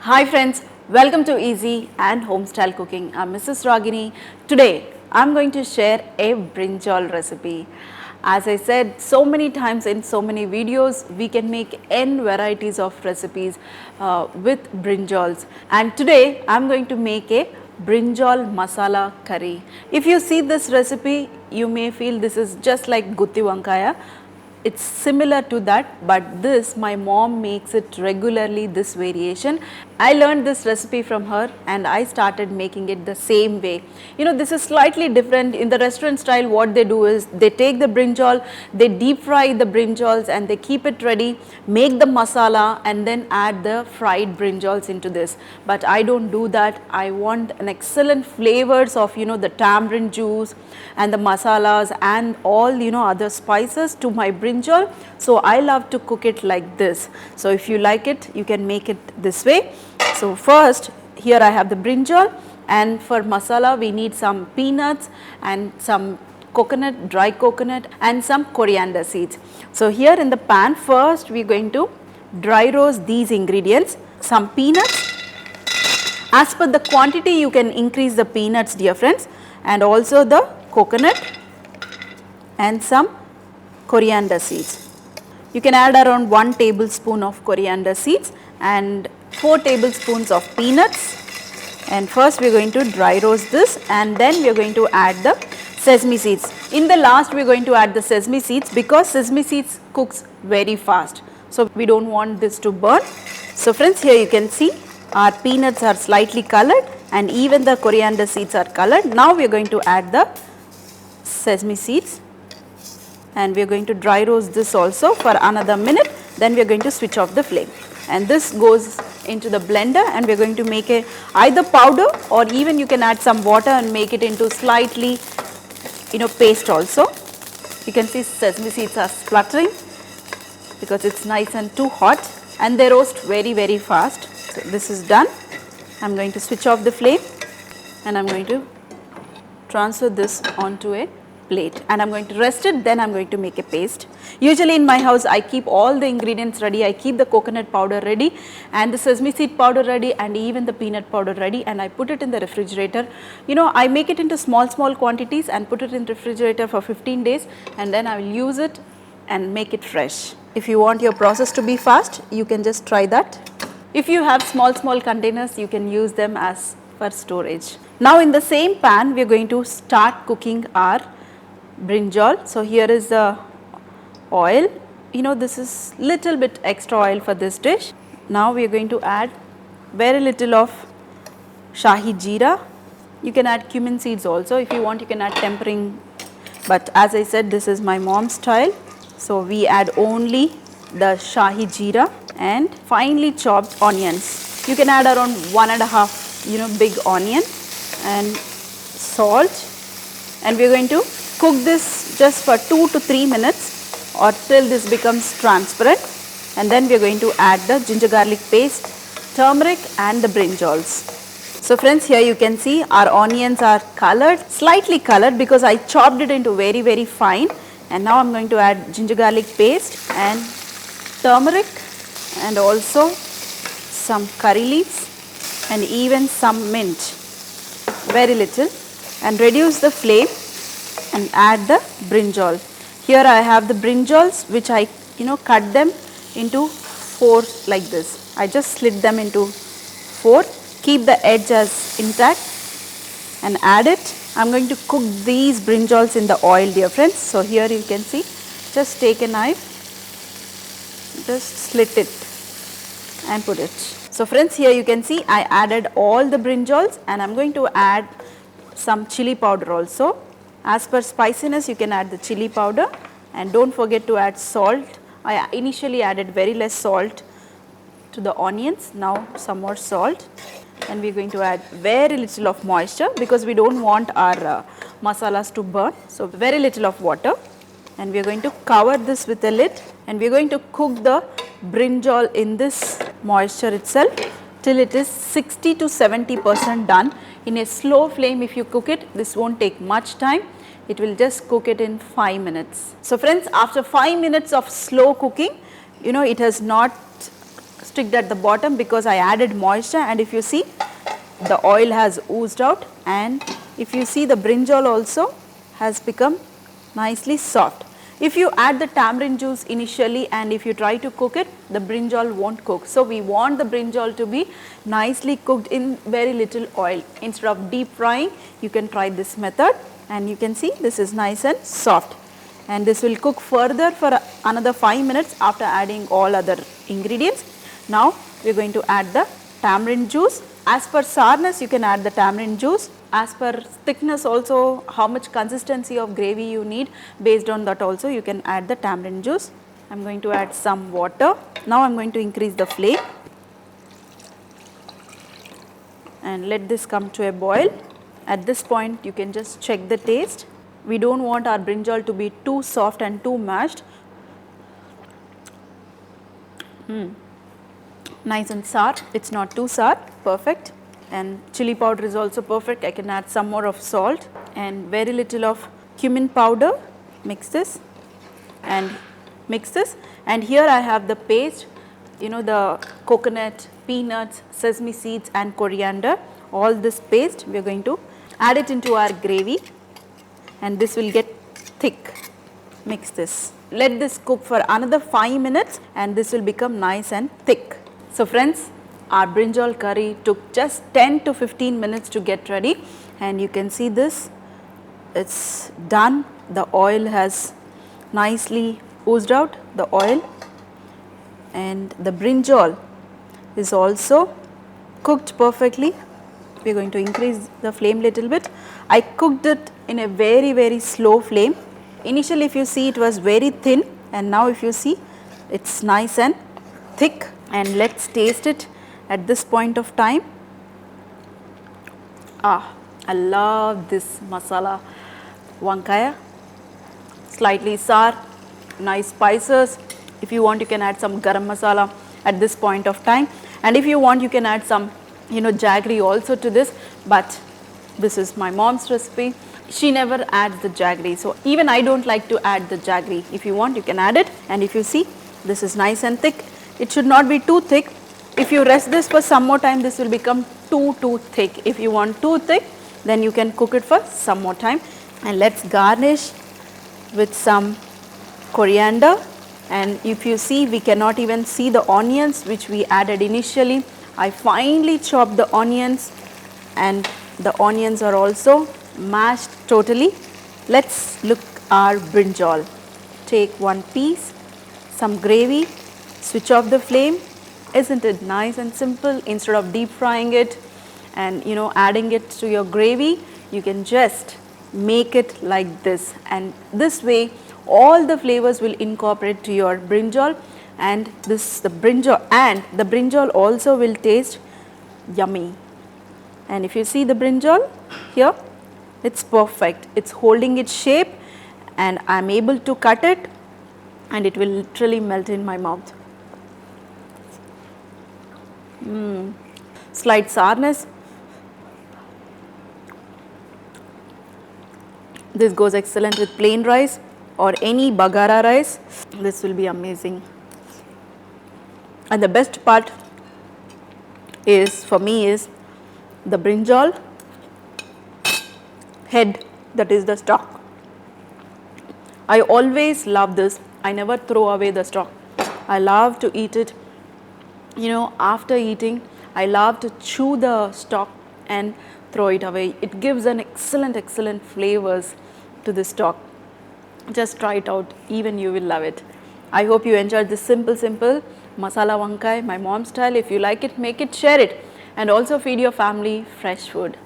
Hi friends, welcome to Easy and Homestyle Cooking. I'm Mrs. Ragini. Today I'm going to share a brinjal recipe. As I said so many times in so many videos, we can make n varieties of recipes with brinjals, and today I'm going to make a brinjal masala curry. If you see this recipe, you may feel this is just like gutti vankaya. It's similar to that, but this my mom makes it regularly, this variation. I learned this recipe from her and I started making it the same way. You know, this is slightly different. In the restaurant style, what they do is they take the brinjal, they deep fry the brinjals and they keep it ready, make the masala and then add the fried brinjals into this. But I don't do that. I want an excellent flavors of, the tamarind juice and the masalas and all, other spices to my brinjal. So I love to cook it like this. So if you like it, you can make it this way. So first, here I have the brinjal, and for masala we need some peanuts and some coconut, dry coconut and some coriander seeds. So here in the pan, first we are going to dry roast these ingredients. Some peanuts. As per the quantity, you can increase the peanuts, dear friends, and also the coconut and some coriander seeds. You can add around 1 tablespoon of coriander seeds and 4 tablespoons of peanuts. And first we are going to dry roast this, and then we are going to add the sesame seeds. In the last we are going to add the sesame seeds because sesame seeds cooks very fast. So we don't want this to burn. So friends, here you can see our peanuts are slightly colored and even the coriander seeds are colored. Now we are going to add the sesame seeds and we are going to dry roast this also for another minute. Then we are going to switch off the flame, and this goes into the blender and we are going to make a either powder or even you can add some water and make it into slightly paste also. You can see sesame seeds are spluttering because it's nice and too hot, and they roast very fast. So this is done. I'm going to switch off the flame and I'm going to transfer this onto a plate and I'm going to rest it, then I'm going to make a paste. Usually in my house I keep all the ingredients ready. I keep the coconut powder ready and the sesame seed powder ready and even the peanut powder ready, and I put it in the refrigerator. I make it into small quantities and put it in refrigerator for 15 days and then I will use it and make it fresh. If you want your process to be fast, you can just try that. If you have small containers, you can use them as for storage. Now in the same pan we are going to start cooking our brinjal. So here is the oil. This is little bit extra oil for this dish. Now we are going to add very little of shahi jeera. You can add cumin seeds also. If you want, you can add tempering, but as I said, this is my mom's style. So we add only the shahi jeera and finely chopped onions. You can add around 1.5 big onion and salt, and we are going to cook this just for 2 to 3 minutes or till this becomes transparent, and then we are going to add the ginger garlic paste, turmeric and the brinjals. So friends, here you can see our onions are colored, slightly colored because I chopped it into very fine, and now I'm going to add ginger garlic paste and turmeric and also some curry leaves and even some mint, very little, and reduce the flame and add the brinjal. Here I have the brinjals which I cut them into 4 like this. I just slit them into 4, keep the edge as intact and add it. I'm going to cook these brinjals in the oil, dear friends. So here you can see, just take a knife, just slit it and put it. So friends, here you can see I added all the brinjals and I'm going to add some chili powder also. As per spiciness, you can add the chili powder, and don't forget to add salt. I initially added very less salt to the onions, now some more salt, and we are going to add very little of moisture because we don't want our masalas to burn. So very little of water, and we are going to cover this with a lid, and we are going to cook the brinjal in this moisture itself till it is 60 to 70% done. In a slow flame, if you cook it, this won't take much time. It will just cook it in 5 minutes. So friends, after 5 minutes of slow cooking, it has not sticked at the bottom because I added moisture, and if you see, the oil has oozed out, and if you see, the brinjal also has become nicely soft. If you add the tamarind juice initially and if you try to cook it, the brinjal won't cook. So, we want the brinjal to be nicely cooked in very little oil. Instead of deep frying, you can try this method, and you can see this is nice and soft. And this will cook further for another 5 minutes after adding all other ingredients. Now, we are going to add the tamarind juice. As per sourness, you can add the tamarind juice. As per thickness also, how much consistency of gravy you need, based on that also you can add the tamarind juice. I am going to add some water. Now, I am going to increase the flame and let this come to a boil. At this point, you can just check the taste. We do not want our brinjal to be too soft and too mashed. Nice and sour, it is not too sour, perfect. And chili powder is also perfect. I can add some more of salt and very little of cumin powder. Mix this and mix this, and here I have the paste, you know, the coconut, peanuts, sesame seeds and coriander. All this paste we are going to add it into our gravy, and this will get thick. Mix this. Let this cook for another 5 minutes, and this will become nice and thick. So friends, our brinjal curry took just 10 to 15 minutes to get ready, and you can see this, it's done. The oil has nicely oozed out, the oil, and the brinjal is also cooked perfectly. We are going to increase the flame little bit. I cooked it in a very slow flame. Initially, if you see, it was very thin, and now if you see, it's nice and thick. And let's taste it at this point of time. I love this Masala Vankaya. Slightly sour, nice spices. If you want, you can add some garam masala at this point of time, and if you want, you can add some, you know, jaggery also to this, but this is my mom's recipe. She never adds the jaggery, so even I don't like to add the jaggery. If you want, you can add it, and if you see, this is nice and thick. It should not be too thick. If you rest this for some more time, this will become too thick. If you want too thick, then you can cook it for some more time. And let's garnish with some coriander. And if you see, we cannot even see the onions which we added initially. I finely chopped the onions, and the onions are also mashed totally. Let's look our brinjal. Take one piece, some gravy, switch off the flame. Isn't it nice and simple? Instead of deep frying it and, you know, adding it to your gravy, you can just make it like this, and this way all the flavors will incorporate to your brinjal, and the brinjal also will taste yummy. And if you see the brinjal here, it's perfect. It's holding its shape, and I am able to cut it, and it will literally melt in my mouth. Slight sourness. This goes excellent with plain rice or any bagara rice. This will be amazing. And the best part is, for me, is the brinjal head, that is the stalk. I always love this. I never throw away the stalk. I love to eat it. You know, after eating, I love to chew the stalk and throw it away. It gives an excellent flavors to the stalk. Just try it out, even you will love it. I hope you enjoyed this simple Masala Vankaya, my mom's style. If you like it, make it, share it, and also feed your family fresh food.